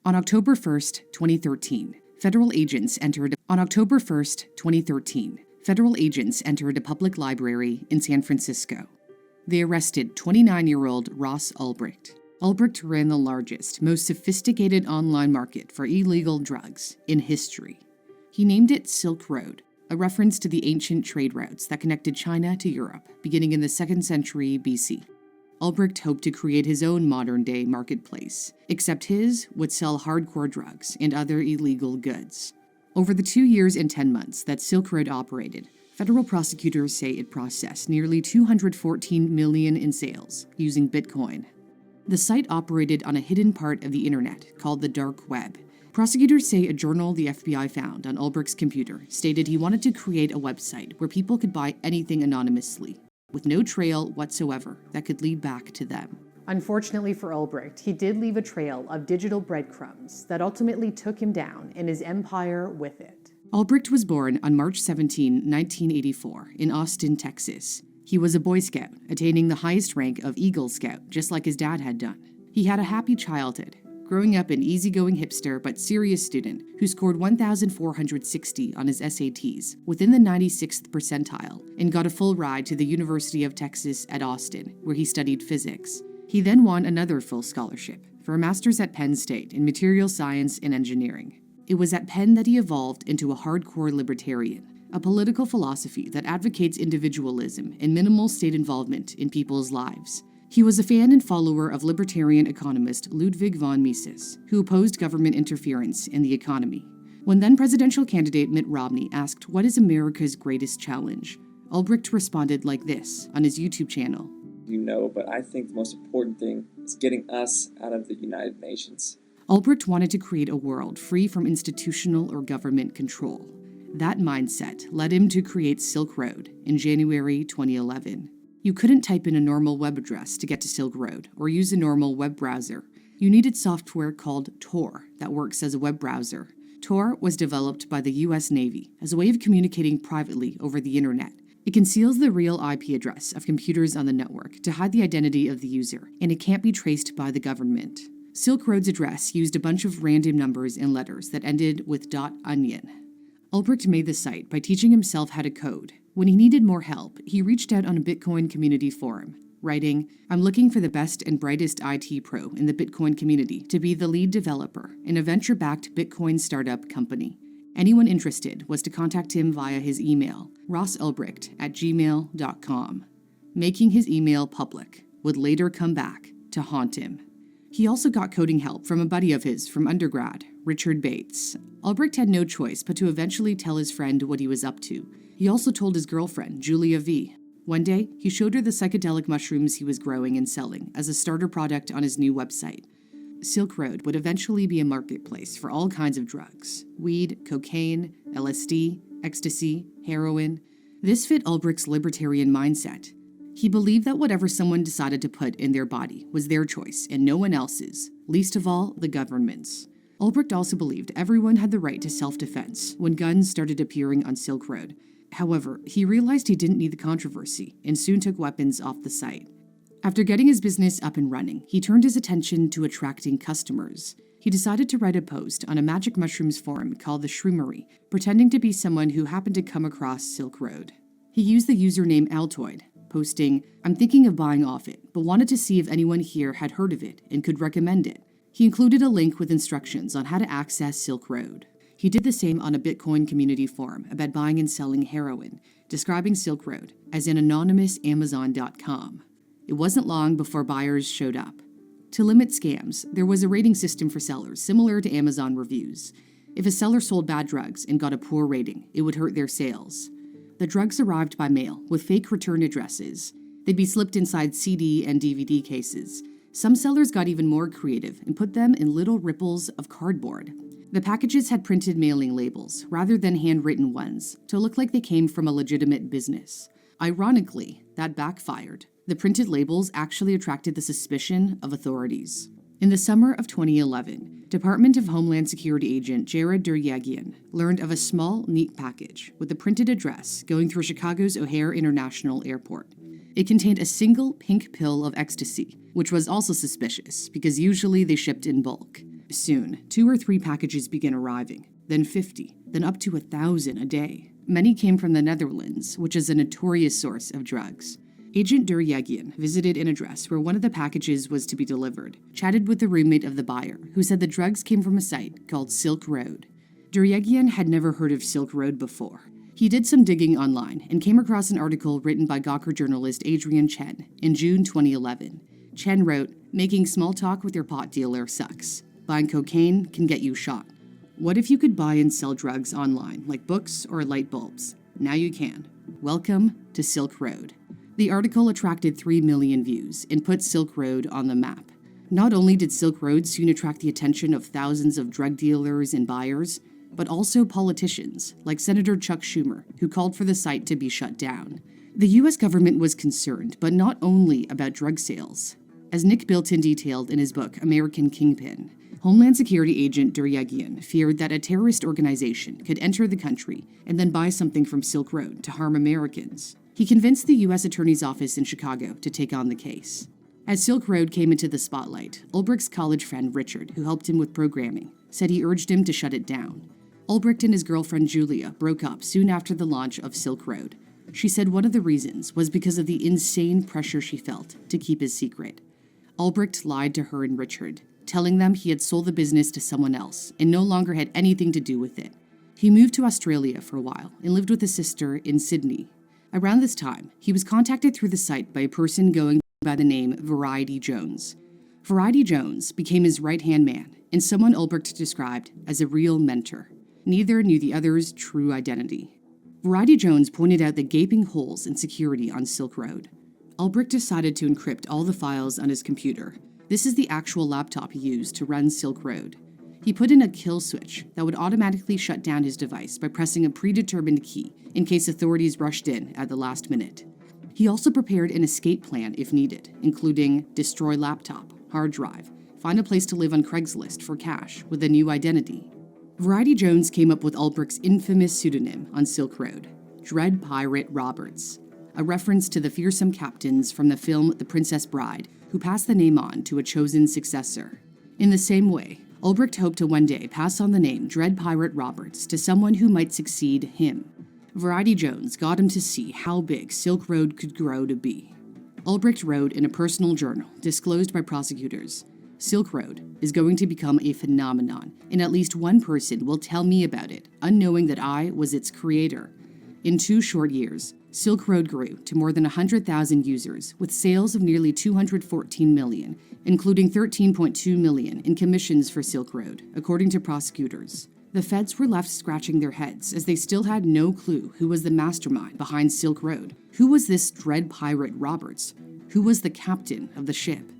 On October 1st, 2013, federal agents entered a public library in San Francisco. They arrested 29-year-old Ross Ulbricht. Ulbricht ran the largest, most sophisticated online market for illegal drugs in history. He named it Silk Road, a reference to the ancient trade routes that connected China to Europe, beginning in the 2nd century BC. Ulbricht hoped to create his own modern-day marketplace, except his would sell hardcore drugs and other illegal goods. Over the 2 years and 10 months that Silk Road operated, federal prosecutors say it processed nearly $214 million in sales using Bitcoin. The site operated on a hidden part of the internet called the dark web. Prosecutors say a journal the FBI found on Ulbricht's computer stated he wanted to create a website where people could buy anything anonymously, with no trail whatsoever that could lead back to them. Unfortunately for Ulbricht, he did leave a trail of digital breadcrumbs that ultimately took him down and his empire with it. Ulbricht was born on March 17, 1984, in Austin, Texas. He was a Boy Scout, attaining the highest rank of Eagle Scout, just like his dad had done. He had a happy childhood, growing up an easygoing hipster but serious student who scored 1,460 on his SATs, within the 96th percentile, and got a full ride to the University of Texas at Austin, where he studied physics. He then won another full scholarship for a master's at Penn State in material science and engineering. It was at Penn that he evolved into a hardcore libertarian, a political philosophy that advocates individualism and minimal state involvement in people's lives. He was a fan and follower of libertarian economist Ludwig von Mises, who opposed government interference in the economy. When then-presidential candidate Mitt Romney asked, "What is America's greatest challenge?" Ulbricht responded like this on his YouTube channel. But I think the most important thing is getting us out of the United Nations. Ulbricht wanted to create a world free from institutional or government control. That mindset led him to create Silk Road in January 2011. You couldn't type in a normal web address to get to Silk Road or use a normal web browser. You needed software called Tor that works as a web browser. Tor was developed by the US Navy as a way of communicating privately over the internet. It conceals the real IP address of computers on the network to hide the identity of the user, and it can't be traced by the government. Silk Road's address used a bunch of random numbers and letters that ended with .onion. Ulbricht made the site by teaching himself how to code. When he needed more help, he reached out on a Bitcoin community forum, writing, "I'm looking for the best and brightest IT pro in the Bitcoin community to be the lead developer in a venture-backed Bitcoin startup company." Anyone interested was to contact him via his email, rossulbricht@gmail.com. Making his email public would later come back to haunt him. He also got coding help from a buddy of his from undergrad, Richard Bates. Ulbricht had no choice but to eventually tell his friend what he was up to. He also told his girlfriend, Julia V. One day, he showed her the psychedelic mushrooms he was growing and selling as a starter product on his new website. Silk Road would eventually be a marketplace for all kinds of drugs: weed, cocaine, LSD, ecstasy, heroin. This fit Ulbricht's libertarian mindset. He believed that whatever someone decided to put in their body was their choice and no one else's, least of all the government's. Ulbricht also believed everyone had the right to self-defense when guns started appearing on Silk Road. However, he realized he didn't need the controversy and soon took weapons off the site. After getting his business up and running, he turned his attention to attracting customers. He decided to write a post on a magic mushrooms forum called the Shroomery, pretending to be someone who happened to come across Silk Road. He used the username Altoid, posting, "I'm thinking of buying off it, but wanted to see if anyone here had heard of it and could recommend it." He included a link with instructions on how to access Silk Road. He did the same on a Bitcoin community forum about buying and selling heroin, describing Silk Road as an anonymous Amazon.com. It wasn't long before buyers showed up. To limit scams, there was a rating system for sellers similar to Amazon reviews. If a seller sold bad drugs and got a poor rating, it would hurt their sales. The drugs arrived by mail with fake return addresses. They'd be slipped inside CD and DVD cases. Some sellers got even more creative and put them in little ripples of cardboard. The packages had printed mailing labels rather than handwritten ones to look like they came from a legitimate business. Ironically, that backfired. The printed labels actually attracted the suspicion of authorities. In the summer of 2011, Department of Homeland Security agent Jared Duryagian learned of a small, neat package with a printed address going through Chicago's O'Hare International Airport. It contained a single pink pill of ecstasy, which was also suspicious because usually they shipped in bulk. Soon, 2 or 3 packages began arriving, then 50, then up to 1,000 a day. Many came from the Netherlands, which is a notorious source of drugs. Agent Duryagian visited an address where one of the packages was to be delivered, chatted with the roommate of the buyer, who said the drugs came from a site called Silk Road. Duryagian had never heard of Silk Road before. He did some digging online and came across an article written by Gawker journalist Adrian Chen in June 2011. Chen wrote, "Making small talk with your pot dealer sucks. Buying cocaine can get you shot. What if you could buy and sell drugs online, like books or light bulbs? Now you can. Welcome to Silk Road." The article attracted 3 million views and put Silk Road on the map. Not only did Silk Road soon attract the attention of thousands of drug dealers and buyers, but also politicians, like Senator Chuck Schumer, who called for the site to be shut down. The U.S. government was concerned, but not only about drug sales. As Nick Bilton detailed in his book, American Kingpin, Homeland Security agent Duryagian feared that a terrorist organization could enter the country and then buy something from Silk Road to harm Americans. He convinced the U.S. Attorney's Office in Chicago to take on the case. As Silk Road came into the spotlight, Ulbricht's college friend Richard, who helped him with programming, said he urged him to shut it down. Ulbricht and his girlfriend Julia broke up soon after the launch of Silk Road. She said one of the reasons was because of the insane pressure she felt to keep his secret. Ulbricht lied to her and Richard, telling them he had sold the business to someone else and no longer had anything to do with it. He moved to Australia for a while and lived with his sister in Sydney. Around this time, he was contacted through the site by a person going by the name Variety Jones. Variety Jones became his right-hand man and someone Ulbricht described as a real mentor. Neither knew the other's true identity. Variety Jones pointed out the gaping holes in security on Silk Road. Ulbricht decided to encrypt all the files on his computer. This is the actual laptop he used to run Silk Road. He put in a kill switch that would automatically shut down his device by pressing a predetermined key in case authorities rushed in at the last minute. He also prepared an escape plan if needed, including destroy laptop, hard drive, find a place to live on Craigslist for cash with a new identity. Variety Jones came up with Ulbricht's infamous pseudonym on Silk Road, Dread Pirate Roberts, a reference to the fearsome captains from the film The Princess Bride, who passed the name on to a chosen successor. In the same way, Ulbricht hoped to one day pass on the name Dread Pirate Roberts to someone who might succeed him. Variety Jones got him to see how big Silk Road could grow to be. Ulbricht wrote in a personal journal disclosed by prosecutors, "Silk Road is going to become a phenomenon, and at least one person will tell me about it, unknowing that I was its creator." In 2 short years, Silk Road grew to more than 100,000 users, with sales of nearly $214 million, including $13.2 million in commissions for Silk Road, according to prosecutors. The feds were left scratching their heads as they still had no clue who was the mastermind behind Silk Road. Who was this Dread Pirate Roberts? Who was the captain of the ship?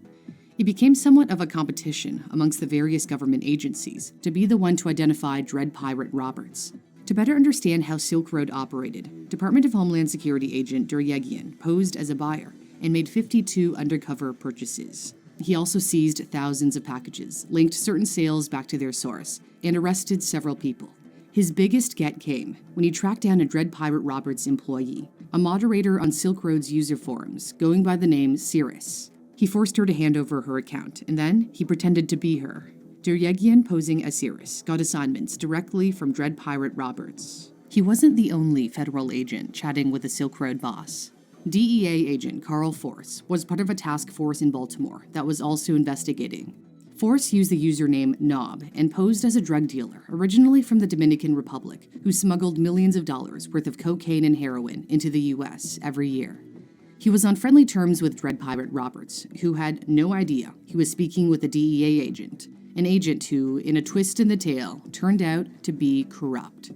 It became somewhat of a competition amongst the various government agencies to be the one to identify Dread Pirate Roberts. To better understand how Silk Road operated, Department of Homeland Security agent Duryagian posed as a buyer and made 52 undercover purchases. He also seized thousands of packages, linked certain sales back to their source, and arrested several people. His biggest get came when he tracked down a Dread Pirate Roberts employee, a moderator on Silk Road's user forums, going by the name Cirrus. He forced her to hand over her account, and then he pretended to be her. Duryagian, posing as Cirrus, got assignments directly from Dread Pirate Roberts. He wasn't the only federal agent chatting with the Silk Road boss. DEA agent Carl Force was part of a task force in Baltimore that was also investigating. Force used the username Knob and posed as a drug dealer originally from the Dominican Republic who smuggled millions of dollars worth of cocaine and heroin into the U.S. every year. He was on friendly terms with Dread Pirate Roberts, who had no idea he was speaking with a DEA agent, an agent who, in a twist in the tale, turned out to be corrupt.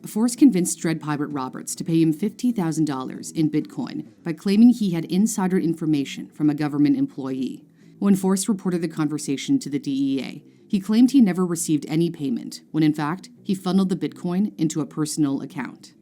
Force convinced Dread Pirate Roberts to pay him $50,000 in Bitcoin by claiming he had insider information from a government employee. When Force reported the conversation to the DEA, he claimed he never received any payment, when in fact, he funneled the Bitcoin into a personal account.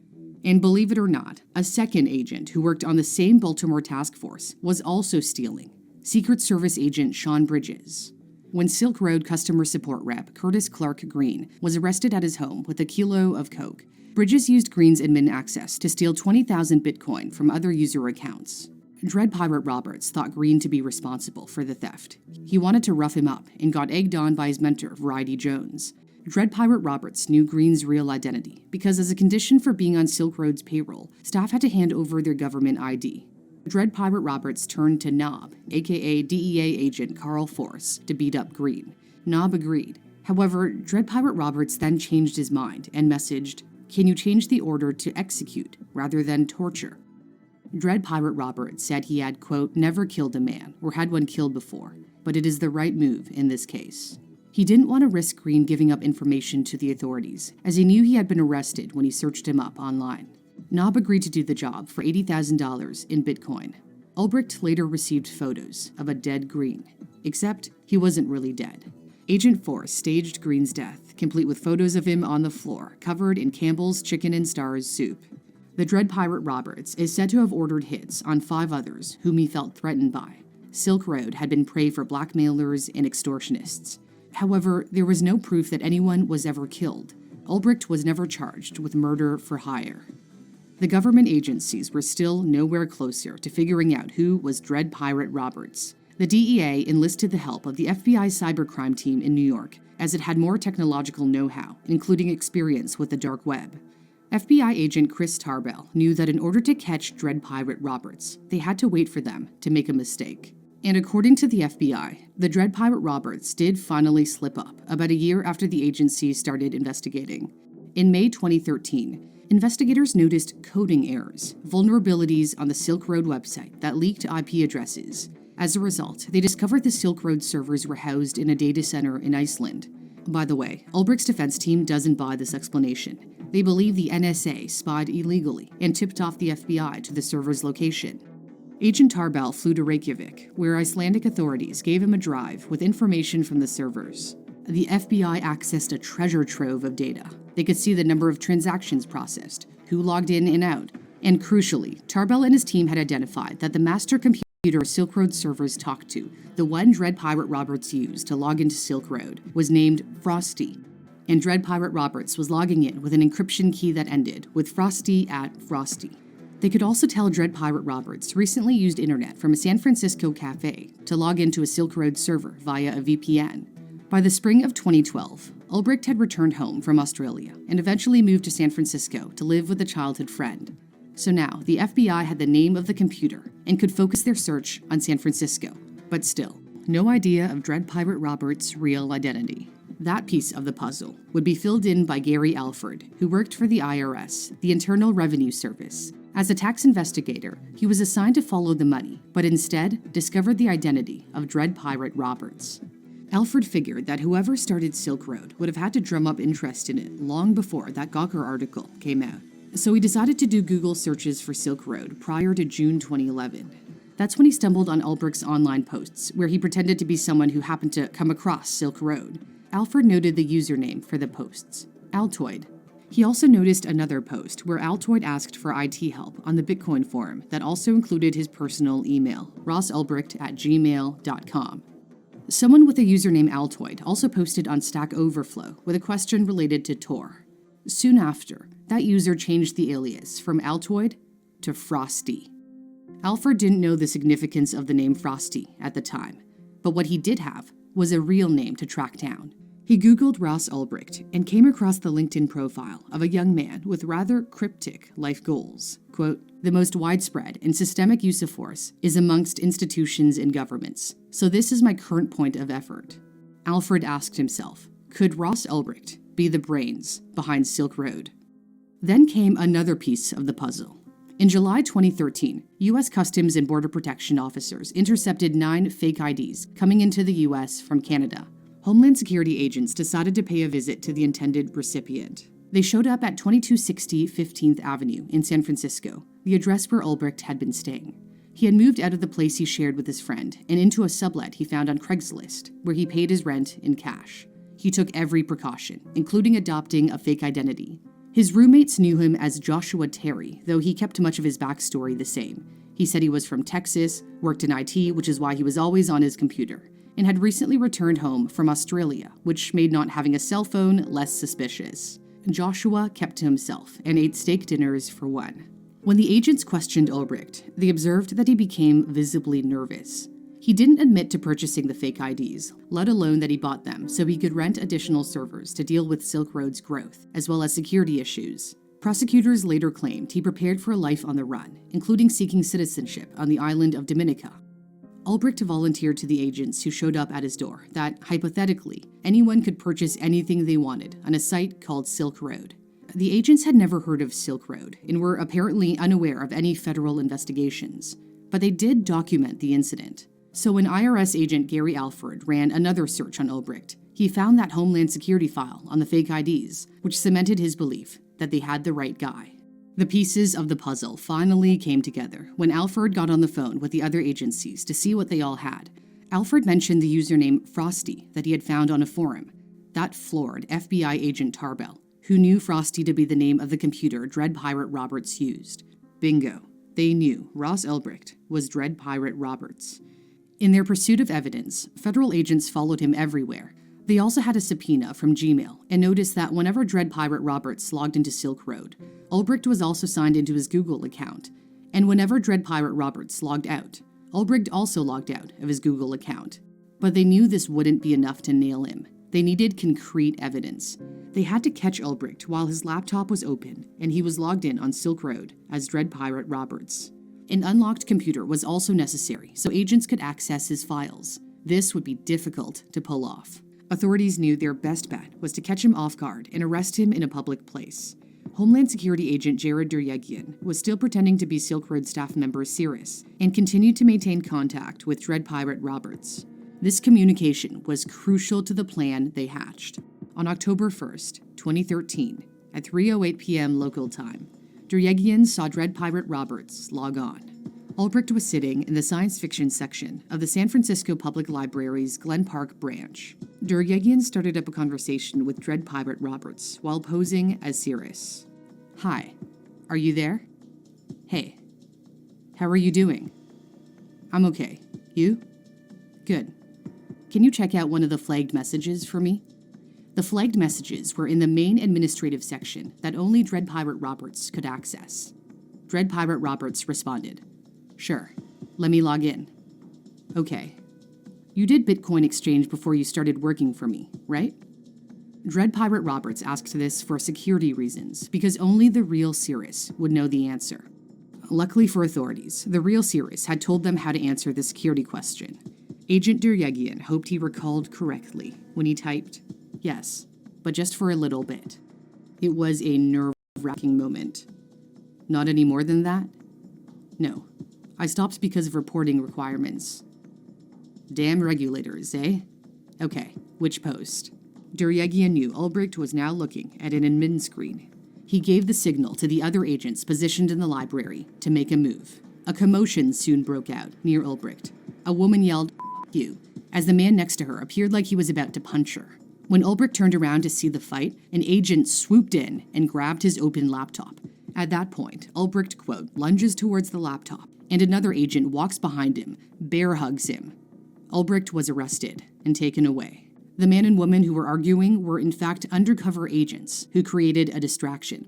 And believe it or not, a second agent who worked on the same Baltimore task force was also stealing, Secret Service agent Sean Bridges. When Silk Road customer support rep Curtis Clark Green was arrested at his home with a kilo of coke, Bridges used Green's admin access to steal 20,000 Bitcoin from other user accounts. Dread Pirate Roberts thought Green to be responsible for the theft. He wanted to rough him up and got egged on by his mentor, Variety Jones. Dread Pirate Roberts knew Green's real identity because, as a condition for being on Silk Road's payroll, staff had to hand over their government ID. Dread Pirate Roberts turned to Knob, aka DEA agent Carl Force, to beat up Green. Knob agreed. However, Dread Pirate Roberts then changed his mind and messaged, "Can you change the order to execute rather than torture?" Dread Pirate Roberts said he had, quote, "never killed a man or had one killed before, but it is the right move in this case." He didn't want to risk Green giving up information to the authorities, as he knew he had been arrested when he searched him up online. Knob agreed to do the job for $80,000 in Bitcoin. Ulbricht later received photos of a dead Green, except he wasn't really dead. Agent Force staged Green's death, complete with photos of him on the floor, covered in Campbell's Chicken and Stars soup. The Dread Pirate Roberts is said to have ordered hits on 5 others whom he felt threatened by. Silk Road had been prey for blackmailers and extortionists. However, there was no proof that anyone was ever killed. Ulbricht was never charged with murder for hire. The government agencies were still nowhere closer to figuring out who was Dread Pirate Roberts. The DEA enlisted the help of the FBI cybercrime team in New York, as it had more technological know-how, including experience with the dark web. FBI agent Chris Tarbell knew that in order to catch Dread Pirate Roberts, they had to wait for them to make a mistake. And according to the FBI, the Dread Pirate Roberts did finally slip up about a year after the agency started investigating. In May 2013, investigators noticed coding errors, vulnerabilities on the Silk Road website that leaked IP addresses. As a result, they discovered the Silk Road servers were housed in a data center in Iceland. By the way, Ulbricht's defense team doesn't buy this explanation. They believe the NSA spied illegally and tipped off the FBI to the server's location. Agent Tarbell flew to Reykjavik, where Icelandic authorities gave him a drive with information from the servers. The FBI accessed a treasure trove of data. They could see the number of transactions processed, who logged in and out, and crucially, Tarbell and his team had identified that the master computer Silk Road servers talked to, the one Dread Pirate Roberts used to log into Silk Road, was named Frosty. And Dread Pirate Roberts was logging in with an encryption key that ended with Frosty at Frosty. They could also tell Dread Pirate Roberts recently used internet from a San Francisco cafe to log into a Silk Road server via a VPN. By the spring of 2012, Ulbricht had returned home from Australia and eventually moved to San Francisco to live with a childhood friend. So now, the FBI had the name of the computer and could focus their search on San Francisco. But still, no idea of Dread Pirate Roberts' real identity. That piece of the puzzle would be filled in by Gary Alford, who worked for the IRS, the Internal Revenue Service. As a tax investigator, he was assigned to follow the money, but instead discovered the identity of Dread Pirate Roberts. Alford figured that whoever started Silk Road would have had to drum up interest in it long before that Gawker article came out. So he decided to do Google searches for Silk Road prior to June 2011. That's when he stumbled on Ulbricht's online posts, where he pretended to be someone who happened to come across Silk Road. Alford noted the username for the posts, Altoid. He also noticed another post where Altoid asked for IT help on the Bitcoin forum that also included his personal email, rossulbricht@gmail.com. Someone with the username Altoid also posted on Stack Overflow with a question related to Tor. Soon after, that user changed the alias from Altoid to Frosty. Alford didn't know the significance of the name Frosty at the time, but what he did have was a real name to track down. He Googled Ross Ulbricht and came across the LinkedIn profile of a young man with rather cryptic life goals. Quote, "The most widespread and systemic use of force is amongst institutions and governments, so this is my current point of effort." Alfred asked himself, could Ross Ulbricht be the brains behind Silk Road? Then came another piece of the puzzle. In July 2013, U.S. Customs and Border Protection officers intercepted 9 fake IDs coming into the U.S. from Canada. Homeland Security agents decided to pay a visit to the intended recipient. They showed up at 2260 15th Avenue in San Francisco, the address where Ulbricht had been staying. He had moved out of the place he shared with his friend and into a sublet he found on Craigslist, where he paid his rent in cash. He took every precaution, including adopting a fake identity. His roommates knew him as Joshua Terry, though he kept much of his backstory the same. He said he was from Texas, worked in IT, which is why he was always on his computer, and had recently returned home from Australia, which made not having a cell phone less suspicious. Joshua kept to himself and ate steak dinners for one. When the agents questioned Ulbricht, they observed that he became visibly nervous. He didn't admit to purchasing the fake IDs, let alone that he bought them so he could rent additional servers to deal with Silk Road's growth, as well as security issues. Prosecutors later claimed he prepared for a life on the run, including seeking citizenship on the island of Dominica. Ulbricht volunteered to the agents who showed up at his door that, hypothetically, anyone could purchase anything they wanted on a site called Silk Road. The agents had never heard of Silk Road and were apparently unaware of any federal investigations, but they did document the incident. So when IRS agent Gary Alford ran another search on Ulbricht, he found that Homeland Security file on the fake IDs, which cemented his belief that they had the right guy. The pieces of the puzzle finally came together when Alford got on the phone with the other agencies to see what they all had. Alford mentioned the username Frosty that he had found on a forum. That floored FBI agent Tarbell, who knew Frosty to be the name of the computer Dread Pirate Roberts used. Bingo. They knew Ross Ulbricht was Dread Pirate Roberts. In their pursuit of evidence, federal agents followed him everywhere. They also had a subpoena from Gmail and noticed that whenever Dread Pirate Roberts logged into Silk Road, Ulbricht was also signed into his Google account. And whenever Dread Pirate Roberts logged out, Ulbricht also logged out of his Google account. But they knew this wouldn't be enough to nail him. They needed concrete evidence. They had to catch Ulbricht while his laptop was open and he was logged in on Silk Road as Dread Pirate Roberts. An unlocked computer was also necessary so agents could access his files. This would be difficult to pull off. Authorities knew their best bet was to catch him off guard and arrest him in a public place. Homeland Security agent Jared Duryegian was still pretending to be Silk Road staff member Cirrus and continued to maintain contact with Dread Pirate Roberts. This communication was crucial to the plan they hatched. On October 1st, 2013, at 3:08 p.m. local time, Duryegian saw Dread Pirate Roberts log on. Ulbricht was sitting in the science fiction section of the San Francisco Public Library's Glen Park branch. Duryegian started up a conversation with Dread Pirate Roberts while posing as Cirrus. "Hi, are you there? Hey, how are you doing? I'm okay. You? Good. Can you check out one of the flagged messages for me?" The flagged messages were in the main administrative section that only Dread Pirate Roberts could access. Dread Pirate Roberts responded, "Sure, let me log in." "Okay. You did Bitcoin exchange before you started working for me, right?" Dread Pirate Roberts asked this for security reasons, because only the real Cirrus would know the answer. Luckily for authorities, the real Cirrus had told them how to answer the security question. Agent Duryegian hoped he recalled correctly when he typed, "Yes, but just for a little bit." It was a nerve-wracking moment. "Not any more than that?" "No. I stopped because of reporting requirements." "Damn regulators, eh?" "Okay, which post?" Duryegian knew Ulbricht was now looking at an admin screen. He gave the signal to the other agents positioned in the library to make a move. A commotion soon broke out near Ulbricht. A woman yelled, "F you," as the man next to her appeared like he was about to punch her. When Ulbricht turned around to see the fight, an agent swooped in and grabbed his open laptop. At that point, Ulbricht, quote, lunges towards the laptop, and another agent walks behind him, bear hugs him. Ulbricht was arrested and taken away. The man and woman who were arguing were in fact undercover agents who created a distraction.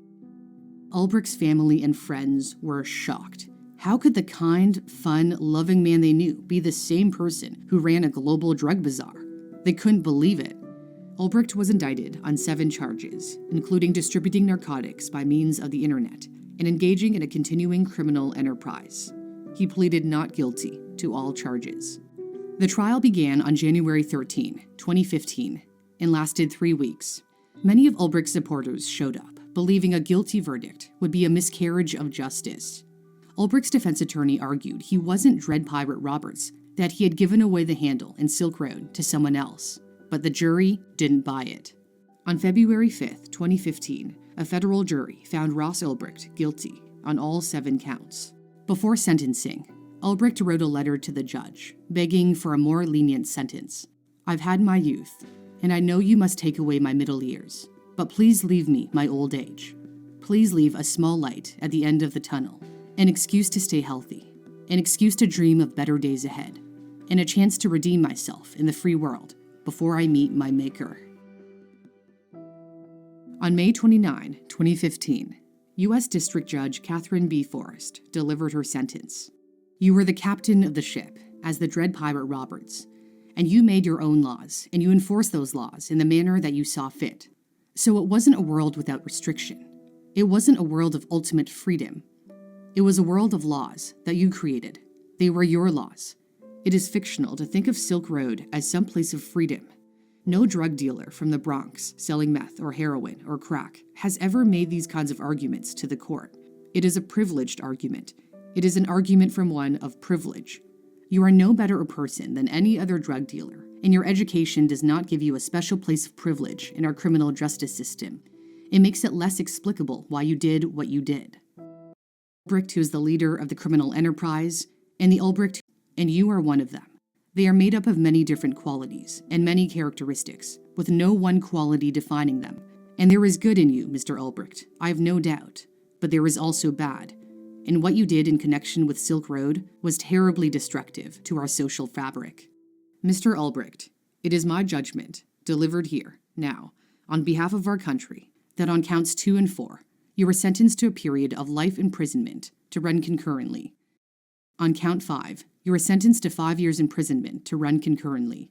Ulbricht's family and friends were shocked. How could the kind, fun, loving man they knew be the same person who ran a global drug bazaar? They couldn't believe it. Ulbricht was indicted on 7 charges, including distributing narcotics by means of the internet and engaging in a continuing criminal enterprise. He pleaded not guilty to all charges. The trial began on January 13, 2015, and lasted 3 weeks. Many of Ulbricht's supporters showed up, believing a guilty verdict would be a miscarriage of justice. Ulbricht's defense attorney argued he wasn't Dread Pirate Roberts, that he had given away the handle in Silk Road to someone else. But the jury didn't buy it. On February 5, 2015, a federal jury found Ross Ulbricht guilty on all 7 counts. Before sentencing, Ulbricht wrote a letter to the judge, begging for a more lenient sentence. "I've had my youth, and I know you must take away my middle years, but please leave me my old age. Please leave a small light at the end of the tunnel, an excuse to stay healthy, an excuse to dream of better days ahead, and a chance to redeem myself in the free world before I meet my maker." On May 29, 2015, U.S. District Judge Catherine B. Forrest delivered her sentence. You were the captain of the ship, as the dread pirate Roberts, and you made your own laws, and you enforced those laws in the manner that you saw fit. So it wasn't a world without restriction. It wasn't a world of ultimate freedom. It was a world of laws that you created. They were your laws. It is fictional to think of Silk Road as some place of freedom. No drug dealer from the Bronx selling meth or heroin or crack has ever made these kinds of arguments to the court. It is a privileged argument. It is an argument from one of privilege. You are no better a person than any other drug dealer, and your education does not give you a special place of privilege in our criminal justice system. It makes it less explicable why you did what you did. Ulbricht, who is the leader of the criminal enterprise, and the Ulbricht, and you are one of them. They are made up of many different qualities and many characteristics, with no one quality defining them. And there is good in you, Mr. Ulbricht, I have no doubt, but there is also bad. And what you did in connection with Silk Road was terribly destructive to our social fabric. Mr. Ulbricht, it is my judgment, delivered here, now, on behalf of our country, that on counts 2 and 4, you were sentenced to a period of life imprisonment to run concurrently. On count 5, you were sentenced to 5 years imprisonment to run concurrently.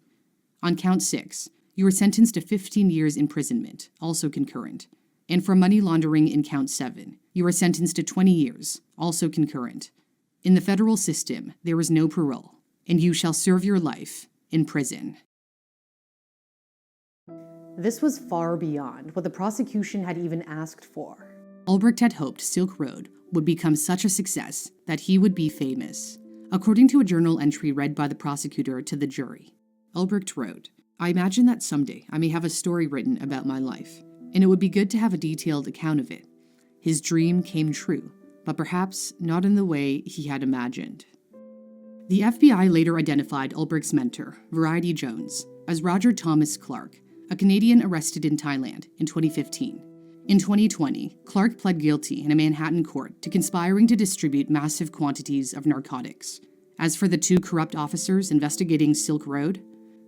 On count 6, you were sentenced to 15 years imprisonment, also concurrent. And for money laundering in count 7, you were sentenced to 20 years, also concurrent. In the federal system, there is no parole, and you shall serve your life in prison. This was far beyond what the prosecution had even asked for. Ulbricht had hoped Silk Road would become such a success that he would be famous. According to a journal entry read by the prosecutor to the jury, Ulbricht wrote, I imagine that someday I may have a story written about my life, and it would be good to have a detailed account of it. His dream came true, but perhaps not in the way he had imagined. The FBI later identified Ulbricht's mentor, Variety Jones, as Roger Thomas Clark, a Canadian arrested in Thailand in 2015. In 2020, Clark pled guilty in a Manhattan court to conspiring to distribute massive quantities of narcotics. As for the 2 corrupt officers investigating Silk Road,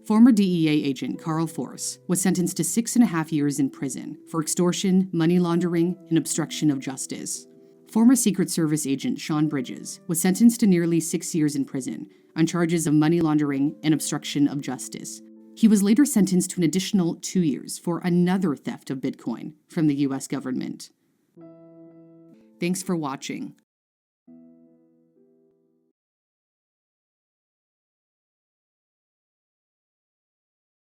former DEA agent Carl Force was sentenced to 6.5 years in prison for extortion, money laundering, and obstruction of justice. Former Secret Service agent Sean Bridges was sentenced to nearly 6 years in prison on charges of money laundering and obstruction of justice. He was later sentenced to an additional 2 years for another theft of Bitcoin from the US government. Thanks for watching.